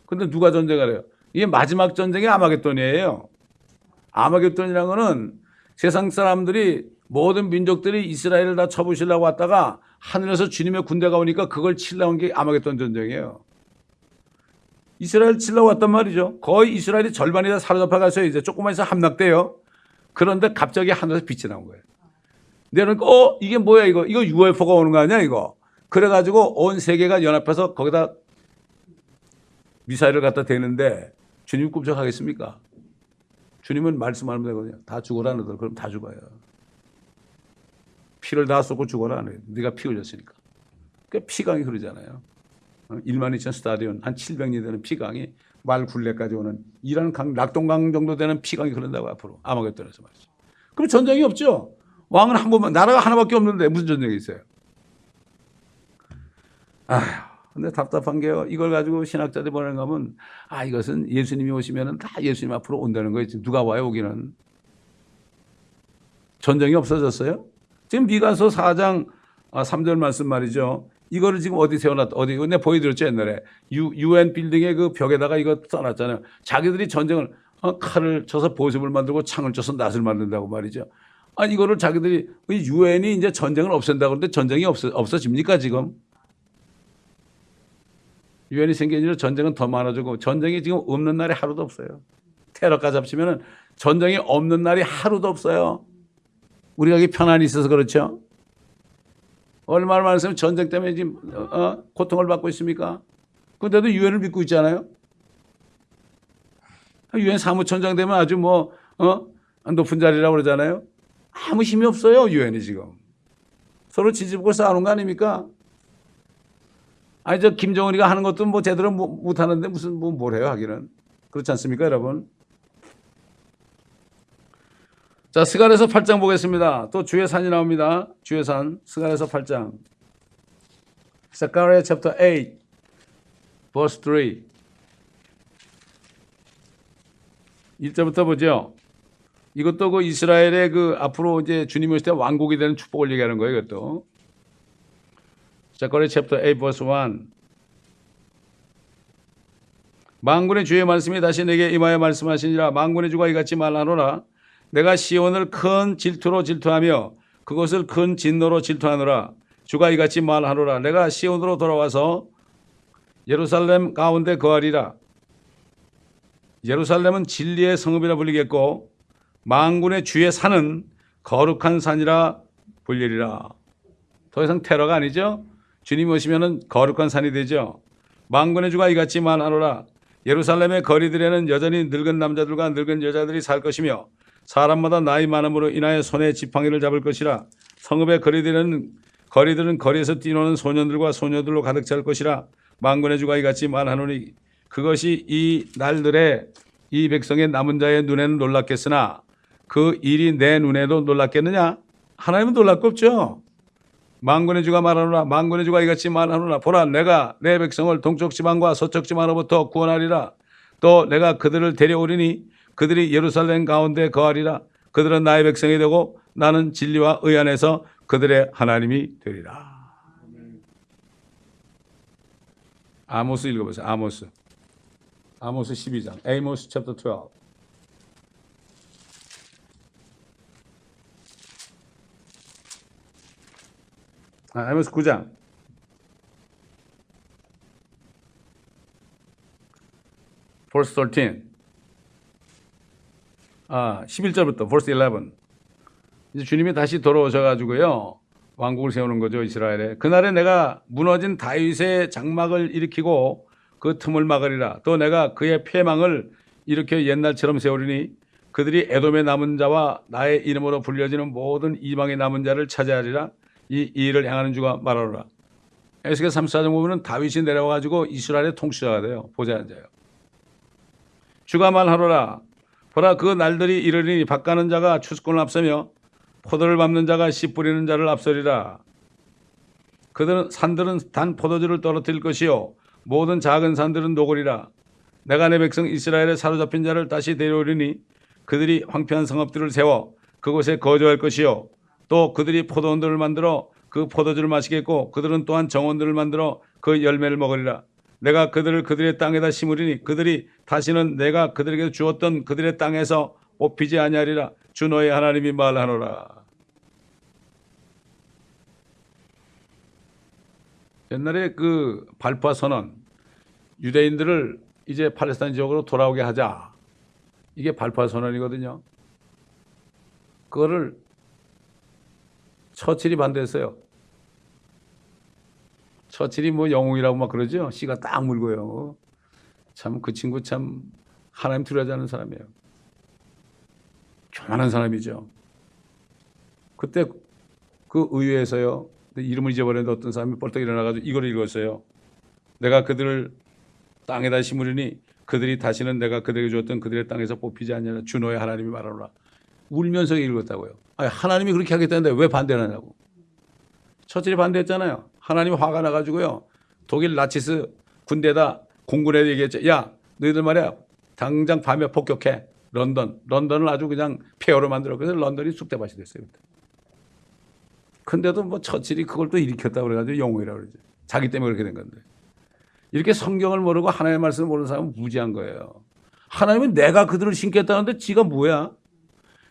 근데 누가 전쟁을 해요? 이게 마지막 전쟁이 아마겟돈이에요. 아마겟돈이라는 거는 세상 사람들이 모든 민족들이 이스라엘을 다 쳐부시려고 왔다가 하늘에서 주님의 군대가 오니까 그걸 치려고 한 게 아마겟돈 전쟁이에요. 이스라엘 치려고 왔단 말이죠. 거의 이스라엘이 절반이 다 사로잡혀가서 이제 조금만 있어 함락돼요. 그런데 갑자기 하늘에서 빛이 나온 거예요. 내가 이게 뭐야 이거 UFO가 오는 거 아니야 이거. 그래가지고 온 세계가 연합해서 거기다 미사일을 갖다 대는데 주님 꿈쩍하겠습니까? 주님은 말씀하면 되거든요. 다 죽어라 너들. 그럼 다 죽어요. 피를 다 쏟고 죽어라. 네가 피 흘렸으니까. 그러니까 피강이 흐르잖아요. 1만 2천 스타디온 한 700리 되는 피강이 말 굴레까지 오는 이런 강, 낙동강 정도 되는 피강이 흐른다고 앞으로 아마겟돈에서 말이죠. 그럼 전쟁이 없죠. 왕은 한 번만, 나라가 하나밖에 없는데 무슨 전쟁이 있어요? 근데 답답한 게요. 이걸 가지고 신학자들이 뭐라는 가면 이것은 예수님이 오시면은 다 예수님 앞으로 온다는 거예요. 지금 누가 와요, 오기는. 전쟁이 없어졌어요? 지금 미가서 4장 3절 말씀 말이죠. 이거를 지금 어디 세워놨다. 어디, 내가 보여드렸죠, 옛날에. UN 빌딩의 그 벽에다가 이거 써놨잖아요. 자기들이 전쟁을, 칼을 쳐서 보습을 만들고 창을 쳐서 낫을 만든다고 말이죠. 이거를 자기들이, UN이 이제 전쟁을 없앤다고 그러는데 전쟁이 없어집니까, 지금? 유엔이 생긴 이후로 전쟁은 더 많아지고 전쟁이 지금 없는 날이 하루도 없어요. 테러까지 합치면은 전쟁이 없는 날이 하루도 없어요. 우리가 여기 편안히 있어서 그렇죠. 얼마나 많으면 전쟁 때문에 지금 고통을 받고 있습니까? 근데도 유엔을 믿고 있잖아요. 유엔 사무총장 되면 아주 높은 자리라고 그러잖아요. 아무 힘이 없어요, 유엔이 지금. 서로 지지부고 싸우는 거 아닙니까? 저 김정은이가 하는 것도 제대로 못 하는데 무슨 뭘 해요, 하기는. 그렇지 않습니까, 여러분? 자, 스가랴서 8장 보겠습니다. 또 주의 산이 나옵니다. 주의 산, 스가랴서 8장. Zechariah chapter 8, verse 3. 1절부터 보죠. 이것도 그 이스라엘의 그 앞으로 이제 주님이 오실 때 왕국이 되는 축복을 얘기하는 거예요, 이것도. Zechariah chapter 8, verse 1. 만군의 주의 말씀이 다시 내게 임하여 말씀하시니라. 만군의 주가 이같이 말하노라. 내가 시온을 큰 질투로 질투하며 그것을 큰 진노로 질투하노라. 주가 이같이 말하노라. 내가 시온으로 돌아와서 예루살렘 가운데 거하리라. 예루살렘은 진리의 성읍이라 불리겠고 만군의 주의 산은 거룩한 산이라 불리리라. 더 이상 테러가 아니죠. 주님 오시면은 거룩한 산이 되죠. 만군의 주가 이같이 말하노라. 예루살렘의 거리들에는 여전히 늙은 남자들과 늙은 여자들이 살 것이며 사람마다 나이 많음으로 인하여 손에 지팡이를 잡을 것이라. 성읍의 거리들은 거리에서 뛰노는 소년들과 소녀들로 가득 찰 것이라. 만군의 주가 이같이 말하노니 그것이 이 날들에 이 백성의 남은 자의 눈에는 놀랍겠으나 그 일이 내 눈에도 놀랍겠느냐? 하나님은 놀랄 거 없죠. 만군의 주가 말하노라. 만군의 주가 이같이 말하노라. 보라, 내가 내 백성을 동쪽 지방과 서쪽 지방으로부터 구원하리라. 또 내가 그들을 데려오리니 그들이 예루살렘 가운데 거하리라. 그들은 나의 백성이 되고 나는 진리와 의 안에서 그들의 하나님이 되리라. 아모스 읽어보세요. 아모스 12장. Amos chapter 12. 아모스 9장. verse 13. 11절부터 verse 11. 이제 주님이 다시 돌아오셔가지고요. 왕국을 세우는 거죠, 이스라엘에. 그날에 내가 무너진 다윗의 장막을 일으키고 그 틈을 막으리라. 또 내가 그의 폐망을 일으켜 옛날처럼 세우리니 그들이 에돔의 남은 자와 나의 이름으로 불려지는 모든 이방의 남은 자를 차지하리라. 이 일을 행하는 주가 말하노라. 에스겔 34장 보면 다윗이 내려와가지고 이스라엘의 통치자가 돼요. 보좌한 자예요. 주가 말하노라. 보라, 그 날들이 이르리니 밭 가는 자가 추수꾼을 앞서며 포도를 밟는 자가 씨 뿌리는 자를 앞서리라. 산들은 단 포도주를 떨어뜨릴 것이요 모든 작은 산들은 녹으리라. 내가 내 백성 이스라엘에 사로잡힌 자를 다시 데려오리니 그들이 황폐한 성읍들을 세워 그곳에 거주할 것이요 또 그들이 포도원들을 만들어 그 포도주를 마시겠고 그들은 또한 정원들을 만들어 그 열매를 먹으리라. 내가 그들을 그들의 땅에다 심으리니 그들이 다시는 내가 그들에게 주었던 그들의 땅에서 뽑히지 아니하리라. 주 너의 하나님이 말하노라. 옛날에 그 발파 선언, 유대인들을 이제 팔레스타인 지역으로 돌아오게 하자. 이게 발파 선언이거든요. 그거를 처칠이 반대했어요. 처칠이 뭐 영웅이라고 막 그러죠. 씨가 딱 물고요. 참 그 친구 참 하나님 두려워하지 않는 사람이에요. 교만한 사람이죠. 그때 그 의회에서요. 이름을 잊어버렸는데 어떤 사람이 벌떡 일어나가지고 이걸 읽었어요. 내가 그들을 땅에다 심으리니 그들이 다시는 내가 그들에게 주었던 그들의 땅에서 뽑히지 않느냐. 주 너의 하나님이 말하노라. 울면서 읽었다고요. 아니, 하나님이 그렇게 하겠다는데 왜 반대를 하냐고. 처칠이 반대했잖아요. 하나님이 화가 나가지고요. 독일 나치스 군대에다 공군에 얘기했죠. 야, 너희들 말이야. 당장 밤에 폭격해. 런던을 아주 그냥 폐허로 만들어. 그래서 런던이 쑥대밭이 됐어요. 근데도 뭐 처칠이 그걸 또 일으켰다고 그래가지고 영웅이라고 그러죠. 자기 때문에 그렇게 된 건데. 이렇게 성경을 모르고 하나님의 말씀을 모르는 사람은 무지한 거예요. 하나님은 내가 그들을 신겠다는데 지가 뭐야?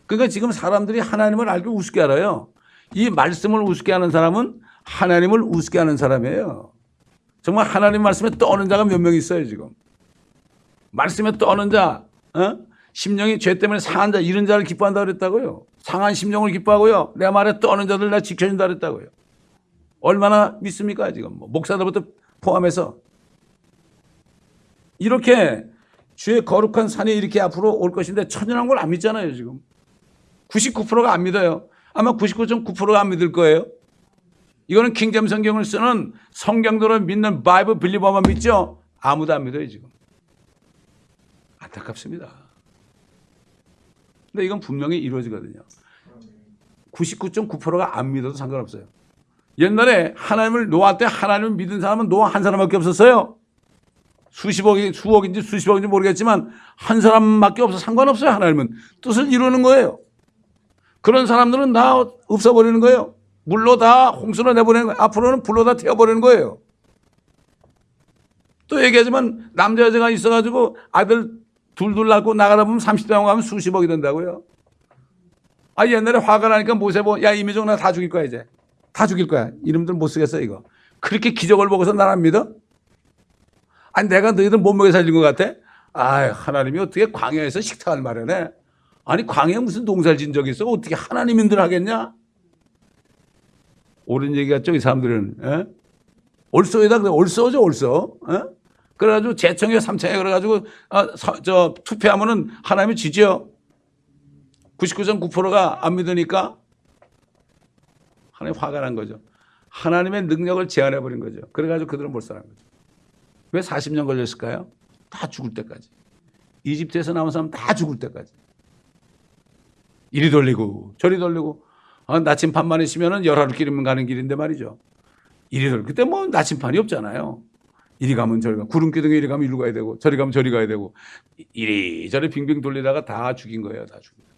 그러니까 지금 사람들이 하나님을 알기 우습게 알아요. 이 말씀을 우습게 하는 사람은 하나님을 우습게 하는 사람이에요. 정말 하나님 말씀에 떠오는 자가 몇 명 있어요 지금. 말씀에 떠오는 자, 심령이 죄 때문에 상한 자, 이런 자를 기뻐한다고 그랬다고요. 상한 심령을 기뻐하고요. 내 말에 떠오는 자들 내가 지켜준다 그랬다고요. 얼마나 믿습니까 지금. 목사들부터 포함해서. 이렇게 주의 거룩한 산이 이렇게 앞으로 올 것인데 천연한 걸 안 믿잖아요 지금. 99%가 안 믿어요. 아마 99.9%가 안 믿을 거예요. 이거는 킹잼 성경을 쓰는 성경도를 믿는 바이블 빌리버만 믿죠. 아무도 안 믿어요 지금. 안타깝습니다. 근데 이건 분명히 이루어지거든요. 99.9%가 안 믿어도 상관없어요. 옛날에 하나님을 노아 때 하나님을 믿은 사람은 노아 한 사람밖에 없었어요. 수억인지 수십억인지 모르겠지만 한 사람밖에 없어서 상관없어요. 하나님은 뜻을 이루는 거예요. 그런 사람들은 다 없어버리는 거예요. 물로 다 홍수로 내보내는 거예요. 앞으로는 불로 다 태워버리는 거예요. 또 얘기하지만 남자 여자가 있어가지고 아들 둘 낳고 나가다 보면 30대 가면 수십억이 된다고요. 아, 옛날에 화가 나니까 모세 야, 이미정 나 다 죽일 거야, 이제. 다 죽일 거야. 이름들 못 쓰겠어, 이거. 그렇게 기적을 보고서 날 안 믿어? 아니, 내가 너희들 못 먹여 살린 것 같아? 아, 하나님이 어떻게 광야에서 식탁을 마련해? 아니, 광야에 무슨 농사를 지은 적이 있어? 어떻게 하나님인들 하겠냐? 옳은 얘기 같죠, 이 사람들은. 에? 올소에다 그래, 올소죠, 올소. 에? 그래가지고 재청에 삼청에 그래가지고 투표하면은 하나님이 지죠. 99.9%가 안 믿으니까 하나님 화가 난 거죠. 하나님의 능력을 제한해버린 거죠. 그래가지고 그들은 못 사는 거죠. 왜 40년 걸렸을까요? 다 죽을 때까지. 이집트에서 나온 사람 다 죽을 때까지. 이리 돌리고 저리 돌리고 나침판만 있으면 열하루 길이면 가는 길인데 말이죠. 이리 돌리고 그때 뭐 나침판이 없잖아요. 이리 가면 저리 가. 구름기둥에 이리 가면 이리로 가야 되고 저리 가면 저리 가야 되고 이리저리 빙빙 돌리다가 다 죽인 거예요. 다 죽인 거예요.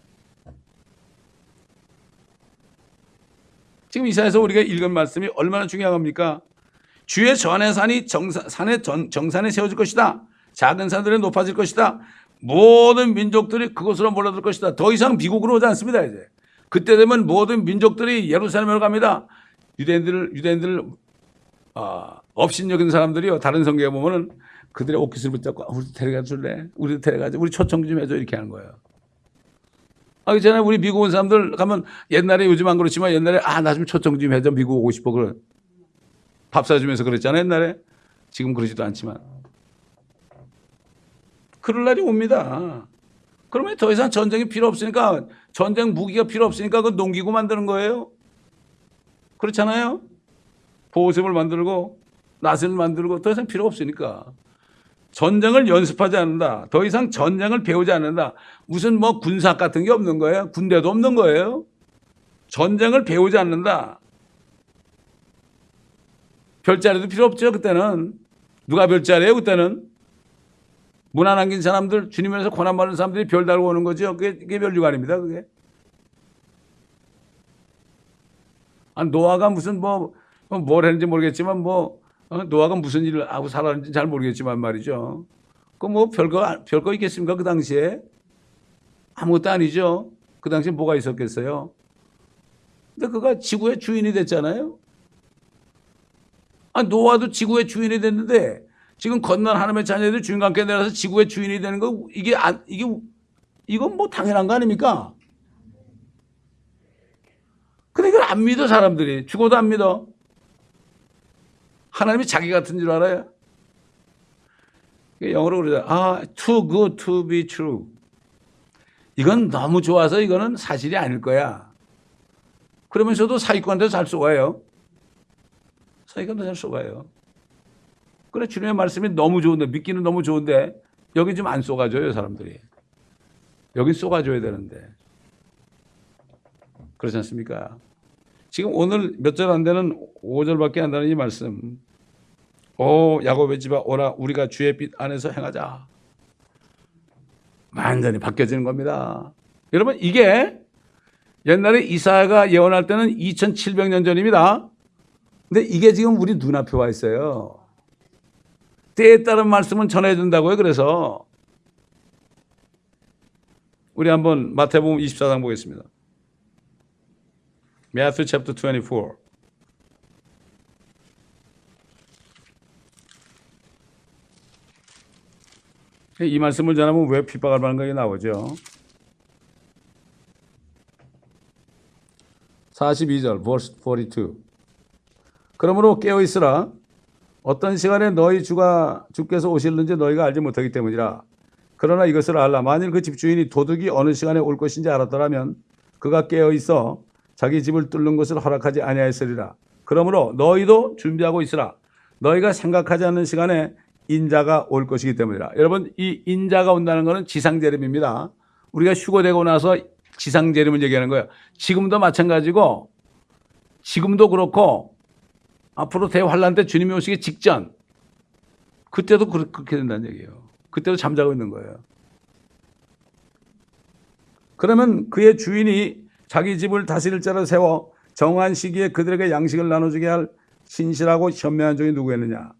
지금 이사야에서 우리가 읽은 말씀이 얼마나 중요한 겁니까? 주의 전의 산이 정산에 세워질 것이다. 작은 산들이 높아질 것이다. 모든 민족들이 그곳으로 몰려들 것이다. 더 이상 미국으로 오지 않습니다. 이제 그때 되면 모든 민족들이 예루살렘으로 갑니다. 유대인들 업신여긴 사람들이요. 다른 성경에 보면은 그들의 옷깃을 붙잡고 우리 데려가 줄래? 우리 데려가자. 우리 초청 좀 해줘. 이렇게 하는 거예요. 그렇잖아요. 우리 미국 온 사람들 가면 옛날에 요즘 안 그렇지만 옛날에 나 좀 초청 좀 해줘. 미국 오고 싶어. 그래. 밥 사주면서 그랬잖아요. 옛날에. 지금 그러지도 않지만. 그럴 날이 옵니다. 그러면 더 이상 전쟁이 필요 없으니까 전쟁 무기가 필요 없으니까 그거 농기구 만드는 거예요. 그렇잖아요. 보호색을 만들고 나선을 만들고 더 이상 필요가 없으니까. 전쟁을 연습하지 않는다. 더 이상 전쟁을 배우지 않는다. 무슨 뭐 군사 같은 게 없는 거예요. 군대도 없는 거예요. 전쟁을 배우지 않는다. 별자리도 필요 없죠. 그때는. 누가 별자리예요? 그때는. 문안 남긴 사람들, 주님에서 고난 받는 사람들이 별 달고 오는 거죠. 그게 별유관입니다. 그게. 노아가 무슨 뭘 했는지 모르겠지만 노아가 무슨 일을 하고 살았는지 잘 모르겠지만 말이죠. 그 별거 있겠습니까? 그 당시에. 아무것도 아니죠. 그 당시에 뭐가 있었겠어요. 근데 그가 지구의 주인이 됐잖아요. 노아도 지구의 주인이 됐는데 지금 건넌 하나님의 자녀들이 주인과 함께 내려서 지구의 주인이 되는 거 이건 뭐 당연한 거 아닙니까? 근데 이걸 안 믿어 사람들이. 죽어도 안 믿어. 하나님이 자기 같은 줄 알아요? 영어로 그러죠. too good to be true. 이건 너무 좋아서 이거는 사실이 아닐 거야. 그러면서도 사기꾼한테 잘 쏘아요. 사기꾼한테 잘 쏘아요. 그래 주님의 말씀이 너무 좋은데 믿기는 너무 좋은데 여기 좀 안 쏘가줘요 사람들이. 여기 쏘가줘야 되는데. 그렇지 않습니까? 지금 오늘 몇 절 안 되는 5절밖에 안 되는 이 말씀. 오 야곱의 집아 오라 우리가 주의 빛 안에서 행하자. 완전히 바뀌어지는 겁니다. 여러분 이게 옛날에 이사야가 예언할 때는 2700년 전입니다. 근데 이게 지금 우리 눈앞에 와 있어요. 때에 따른 말씀은 전해준다고요. 그래서 우리 한번 마태복음 24장 보겠습니다. Matthew chapter 24. 이 말씀을 전하면 왜 핍박을 받는 게 나오죠. 42절 verse 42. 그러므로 깨어있으라. 어떤 시간에 너희 주께서 오실는지 너희가 알지 못하기 때문이라. 그러나 이것을 알라. 만일 그 집주인이 도둑이 어느 시간에 올 것인지 알았더라면 그가 깨어있어 자기 집을 뚫는 것을 허락하지 아니하였으리라. 그러므로 너희도 준비하고 있으라. 너희가 생각하지 않는 시간에 인자가 올 것이기 때문이라. 여러분 이 인자가 온다는 것은 지상재림입니다. 우리가 휴거되고 나서 지상재림을 얘기하는 거예요. 지금도 마찬가지고 지금도 그렇고 앞으로 대환란 때 주님이 오시기 직전 그때도 그렇게 된다는 얘기예요. 그때도 잠자고 있는 거예요. 그러면 그의 주인이 자기 집을 다스릴 자를 세워 정한 시기에 그들에게 양식을 나눠주게 할 신실하고 현명한 종이 누구였느냐.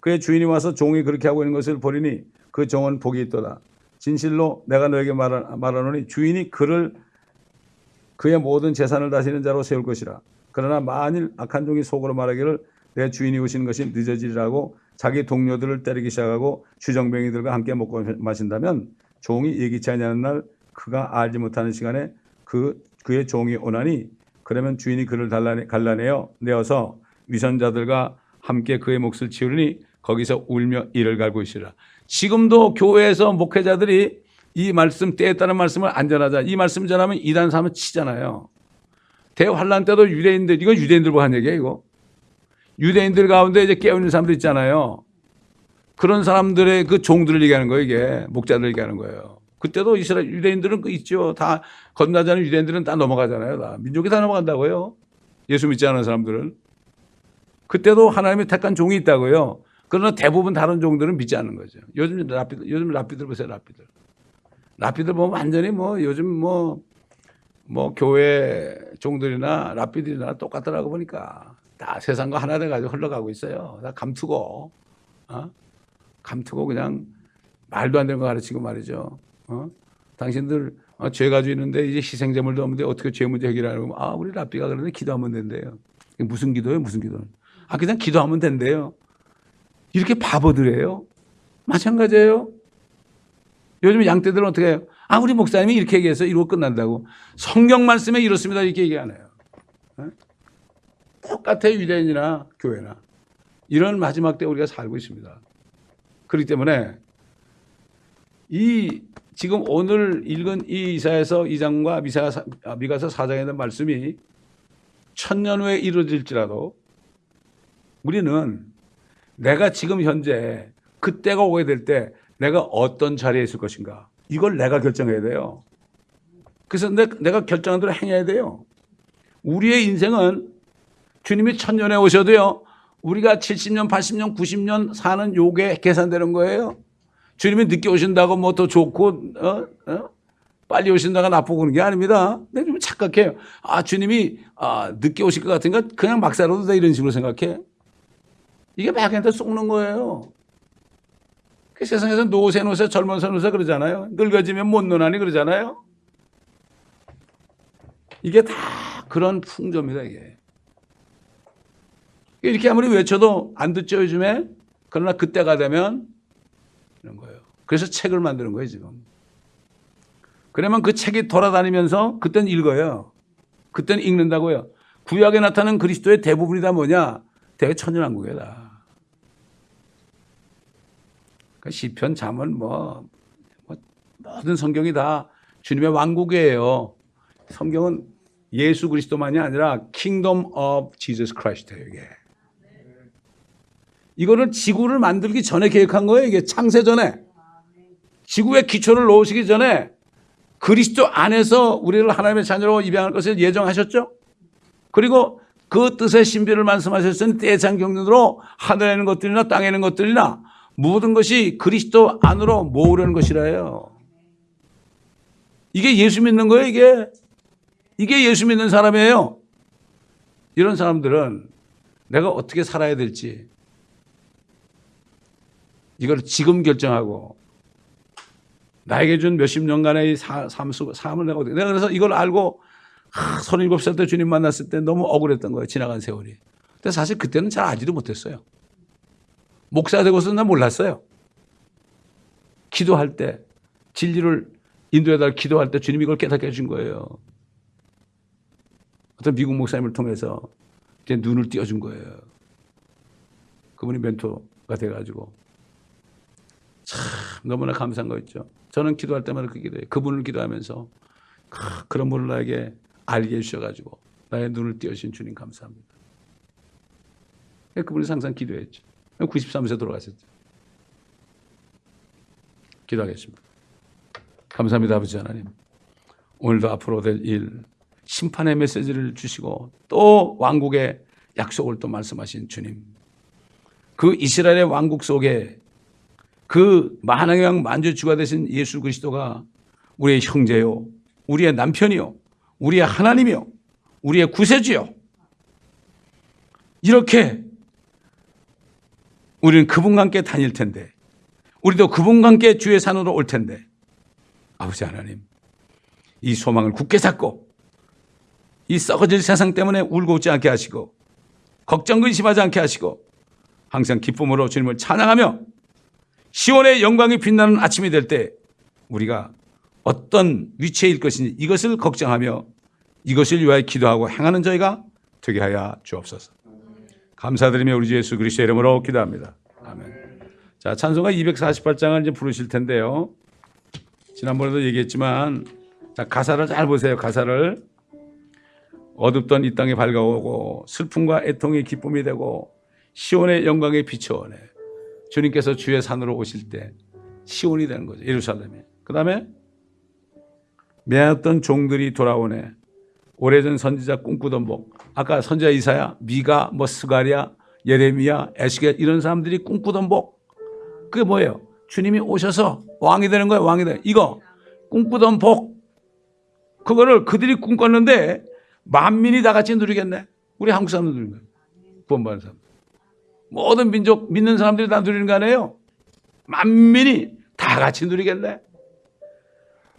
그의 주인이 와서 종이 그렇게 하고 있는 것을 보리니 그 종은 복이 있도다. 진실로 내가 너에게 말하노니 주인이 그를 그의 모든 재산을 다스리는 자로 세울 것이라. 그러나 만일 악한 종이 속으로 말하기를 내 주인이 오시는 것이 늦어지리라고 자기 동료들을 때리기 시작하고 주정뱅이들과 함께 먹고 마신다면 종이 예기치 아니하는 날 그가 알지 못하는 시간에 그의 종이 오나니 그러면 주인이 그를 갈라내어 내어서 위선자들과 함께 그의 몫을 치우리니 거기서 울며 이를 갈고 있으리라. 지금도 교회에서 목회자들이 이 말씀 때에 따른 말씀을 안 전하자. 이 말씀 전하면 이단 삼아 치잖아요. 대환란 때도 유대인들, 이거 유대인들 보고 한 얘기예요, 이거. 유대인들 가운데 이제 깨어있는 사람들 있잖아요. 그런 사람들의 그 종들을 얘기하는 거예요, 이게. 목자들 얘기하는 거예요. 그때도 이스라엘 유대인들은 있죠. 다 건너지 않은 유대인들은 다 넘어가잖아요. 다. 민족이 다 넘어간다고요. 예수 믿지 않은 사람들은. 그때도 하나님이 택한 종이 있다고요. 그러나 대부분 다른 종들은 믿지 않는 거죠. 요즘 랍비들 보세요, 랍비들. 랍비들 보면 완전히 요즘 교회 종들이나 랍비들이나 똑같더라고 보니까. 다 세상과 하나 돼가지고 흘러가고 있어요. 다 감투고, 감투고 그냥 말도 안 되는 거 가르치고 말이죠. 당신들 죄 가지고 있는데 이제 희생제물도 없는데 어떻게 죄 문제 해결하려고 하면 우리 랍비가 그러는데 기도하면 된대요. 무슨 기도예요? 무슨 기도는? 그냥 기도하면 된대요. 이렇게 바보들이에요. 마찬가지예요. 요즘 양떼들은 어떻게 해요? 우리 목사님이 이렇게 얘기해서 이러고 끝난다고. 성경 말씀에 이렇습니다. 이렇게 얘기 안 해요. 똑같아요. 유대인이나 교회나. 이런 마지막 때 우리가 살고 있습니다. 그렇기 때문에 지금 오늘 읽은 이 이사야서 2장과 미가서 4장에 있는 말씀이 1000년 후에 이루어질지라도 우리는 내가 지금 현재 그때가 오게 될 때 내가 어떤 자리에 있을 것인가 이걸 내가 결정해야 돼요. 그래서 내가 결정한 대로 행해야 돼요. 우리의 인생은 주님이 1000년에 오셔도요 우리가 70년, 80년, 90년 사는 요게 계산되는 거예요. 주님이 늦게 오신다고 더 좋고 빨리 오신다가 나쁘고 그런 게 아닙니다. 내가 좀 착각해요. 주님이 늦게 오실 것 같으니까 그냥 막 살아도 돼 이런 식으로 생각해. 이게 마귀한테 속는 거예요. 그 세상에서 노세 젊어서 노세 그러잖아요. 늙어지면 못 노나니 그러잖아요. 이게 다 그런 풍조입니다. 이게. 이렇게 아무리 외쳐도 안 듣죠 요즘에. 그러나 그때가 되면 이런 거예요. 그래서 책을 만드는 거예요 지금. 그러면 그 책이 돌아다니면서 그때는 읽어요. 그때는 읽는다고요. 구약에 나타난 그리스도의 대부분이 다 뭐냐? 대개 천연왕국이다. 그러니까 시편, 잠언 모든 성경이 다 주님의 왕국이에요. 성경은 예수 그리스도만이 아니라 Kingdom of Jesus Christ예요. 이게. 이거를 지구를 만들기 전에 계획한 거예요. 이게 창세 전에. 지구의 기초를 놓으시기 전에 그리스도 안에서 우리를 하나님의 자녀로 입양할 것을 예정하셨죠. 그리고 그 뜻의 신비를 말씀하셨으니 때의 장경륜으로 하늘에 있는 것들이나 땅에 있는 것들이나 모든 것이 그리스도 안으로 모으려는 것이라요. 이게 예수 믿는 거예요. 이게 예수 믿는 사람이에요. 이런 사람들은 내가 어떻게 살아야 될지 이걸 지금 결정하고 나에게 준 몇십 년간의 삶을 내가 그래서 이걸 알고 37살 때 주님 만났을 때 너무 억울했던 거예요. 지나간 세월이. 근데 사실 그때는 잘 알지도 못했어요. 목사 되고서는 난 몰랐어요. 기도할 때 진리를 인도해달라 기도할 때 주님이 이걸 깨닫게 해준 거예요. 어떤 미국 목사님을 통해서 제 눈을 띄워준 거예요. 그분이 멘토가 돼가지고 참 너무나 감사한 거 있죠. 저는 기도할 때마다 그 기도해요. 그분을 기도하면서 그런 분을 나에게 알게 해주셔가지고 나의 눈을 띄우신 주님 감사합니다. 그분이 항상 기도했죠. 93세 돌아가셨죠. 기도하겠습니다. 감사합니다 아버지 하나님. 오늘도 앞으로 될 일 심판의 메시지를 주시고 또 왕국의 약속을 또 말씀하신 주님. 그 이스라엘의 왕국 속에 그 만왕의 왕 만주주가 되신 예수 그리스도가 우리의 형제요, 우리의 남편이요, 우리의 하나님이요, 우리의 구세주요. 이렇게 우리는 그분과 함께 다닐 텐데 우리도 그분과 함께 주의 산으로 올 텐데 아버지 하나님 이 소망을 굳게 잡고 이 썩어질 세상 때문에 울고 웃지 않게 하시고 걱정 근심하지 않게 하시고 항상 기쁨으로 주님을 찬양하며 시온의 영광이 빛나는 아침이 될 때 우리가 어떤 위치에 일 것인지 이것을 걱정하며 이것을 위하여 기도하고 행하는 저희가 되게 하여 주옵소서. 감사드리며 우리 주 예수 그리스도의 이름으로 기도합니다. 아멘. 자, 찬송가 248장을 이제 부르실 텐데요. 지난번에도 얘기했지만 자, 가사를 잘 보세요. 가사를 어둡던 이 땅에 밝아오고 슬픔과 애통이 기쁨이 되고 시온의 영광에 비춰오네. 주님께서 주의 산으로 오실 때 시온이 되는 거죠. 예루살렘이. 그 다음에 매었던 종들이 돌아오네. 오래전 선지자 꿈꾸던 복. 아까 선지자 이사야, 미가, 스가랴, 예레미야, 에스겔 이런 사람들이 꿈꾸던 복. 그게 뭐예요? 주님이 오셔서 왕이 되는 거예요. 왕이 되는. 이거 꿈꾸던 복. 그거를 그들이 꿈꿨는데 만민이 다 같이 누리겠네. 우리 한국 사람도 누리는 거예요. 구원받은 사람. 모든 민족 믿는 사람들이 다 누리는 거 아니에요? 만민이 다 같이 누리겠네.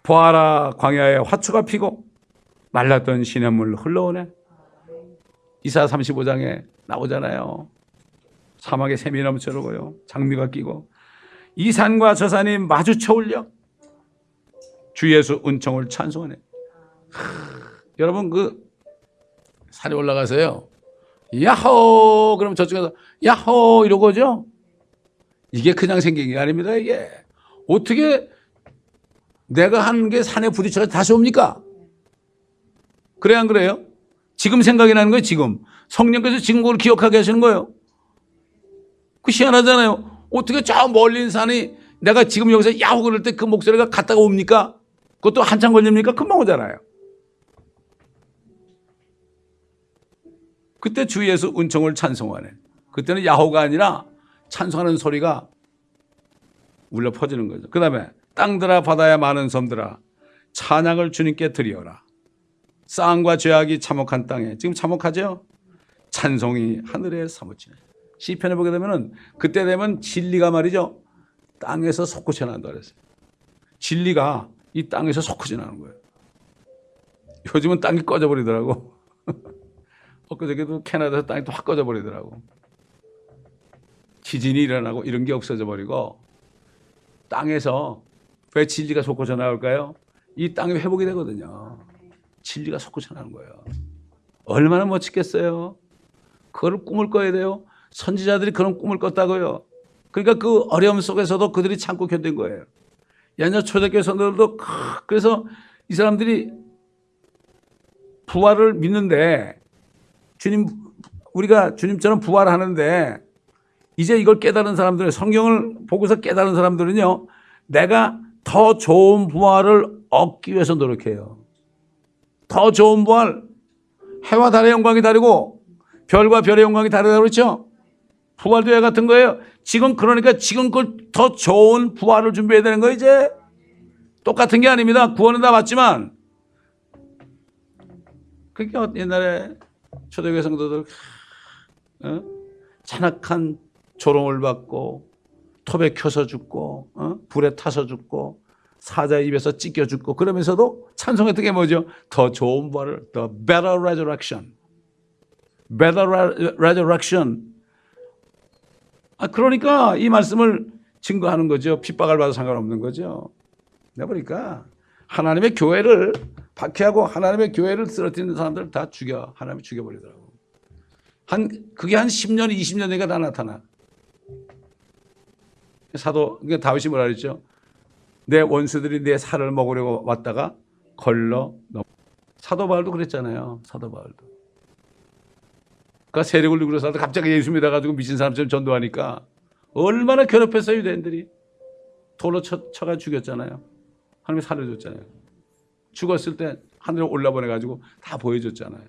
보아라 광야에 화초가 피고 말랐던 시냇물 흘러오네. 이사 35장에 나오잖아요. 사막에 샘이 넘쳐나고요. 장미가 끼고 이 산과 저 산이 마주쳐 올려 주 예수 은총을 찬송하네. 여러분 그 산에 올라가서요. 야호 그럼 저쪽에서 야호 이러고 오죠. 이게 그냥 생긴 게 아닙니다. 이게 어떻게 내가 한 게 산에 부딪혀서 다시 옵니까? 그래 안 그래요? 지금 생각이 나는 거예요. 지금 성령께서 지금 그걸 기억하게 하시는 거예요. 그 희한하잖아요. 어떻게 저 멀린 산이 내가 지금 여기서 야호 그럴 때 그 목소리가 갔다가 옵니까? 그것도 한참 걸립니까? 금방 오잖아요. 그때 주 예수 은총을 찬송하네. 그때는 야호가 아니라 찬송하는 소리가 울려 퍼지는 거죠. 그 다음에 땅들아 바다야 많은 섬들아 찬양을 주님께 드리어라. 쌍과 죄악이 참혹한 땅에 지금 참혹하죠? 찬송이 하늘에 사무치네. 시편에 보게 되면은 그때 되면 진리가 말이죠. 땅에서 솟구쳐 난다 그랬어요. 진리가 이 땅에서 솟구쳐 나는 거예요. 요즘은 땅이 꺼져버리더라고. 엊그저께도 캐나다에서 땅이 또 확 꺼져버리더라고. 지진이 일어나고 이런 게 없어져 버리고 땅에서 왜 진리가 솟구쳐 나올까요? 이 땅이 회복이 되거든요. 진리가 솟구쳐 나는 거예요. 얼마나 멋지겠어요. 그걸 꿈을 꿔야 돼요. 선지자들이 그런 꿈을 꿨다고요. 그러니까 그 어려움 속에서도 그들이 참고 견딘 거예요. 옛날 초대교회 성도들도 그래서 이 사람들이 부활을 믿는데 우리가 주님처럼 부활하는데 이제 이걸 깨달은 사람들은 성경을 보고서 깨달은 사람들은요. 내가 더 좋은 부활을 얻기 위해서 노력해요. 더 좋은 부활. 해와 달의 영광이 다르고 별과 별의 영광이 다르다고 그랬죠. 부활도 해 같은 거예요. 지금 그러니까 지금 그걸 더 좋은 부활을 준비해야 되는 거예요. 이제 똑같은 게 아닙니다. 구원은 다 맞지만 그러니까 옛날에 초대교회 성도들 잔악한 조롱을 받고 톱에 켜서 죽고 불에 타서 죽고 사자의 입에서 찢겨 죽고 그러면서도 찬송했던 게 뭐죠? 더 좋은 부활을 The better resurrection. Better resurrection. 그러니까 이 말씀을 증거하는 거죠. 핍박을 받아도 상관없는 거죠. 내가 보니까 하나님의 교회를 박해하고 하나님의 교회를 쓰러뜨리는 사람들 다 하나님이 죽여버리더라고. 그게 한 10년, 20년 되니까 다 나타나. 그러니까 다윗이 뭐라 그랬죠? 내 원수들이 내 살을 먹으려고 왔다가 걸러 넘. 사도 바울도 그랬잖아요. 사도 바울도. 그러니까 세력을 누구로 살다 갑자기 예수 믿어가지고 미친 사람처럼 전도하니까 얼마나 괴롭혔어요. 유대인들이. 돌로 쳐가 죽였잖아요. 하나님이 살려줬잖아요. 죽었을 때 하늘에 올라보내가지고 다 보여줬잖아요.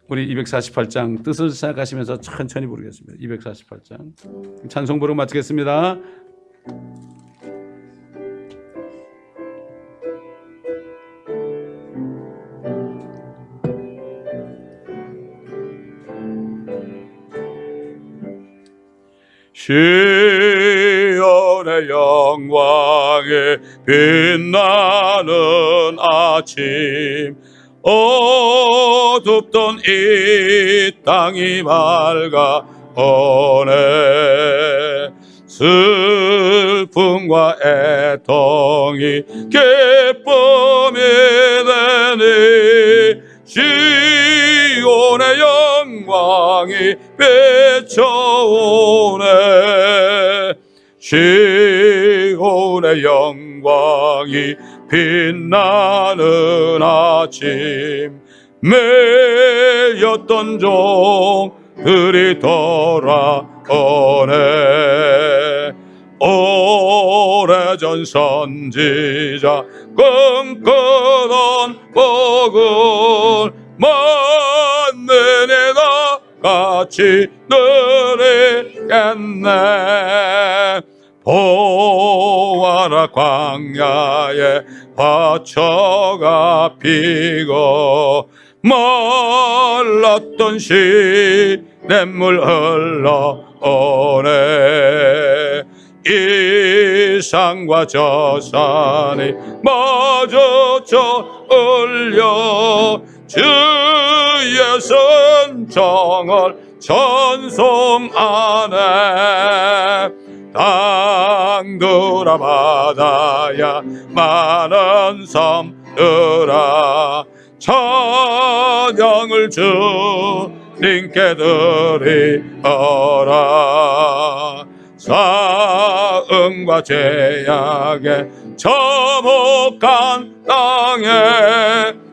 우리 248장 뜻을 생각하시면서 천천히 부르겠습니다. 248장 찬송 부르고 마치겠습니다. 시온의 영광에 빛나는 아침 어둡던 이 땅이 밝아 오네. 슬픔과 애통이 기쁨이 되니 시온의 영광이 비춰오네. 시온의 영광이 빛나는 아침, 매였던 종들이 돌아오네. 오래전 선지자 꿈꾸던 복을 만민이 다 같이 누리겠네. 보아라 광야에 화초가 피고 말랐던 시냇물 흘러오네. 이 산과 저 산이 마주쳐 울려 주의 선정을 찬송하네. 땅들아 바다야 많은 섬들아 찬양을 주님께 드리어라. 사음과 제약에 처목한 땅에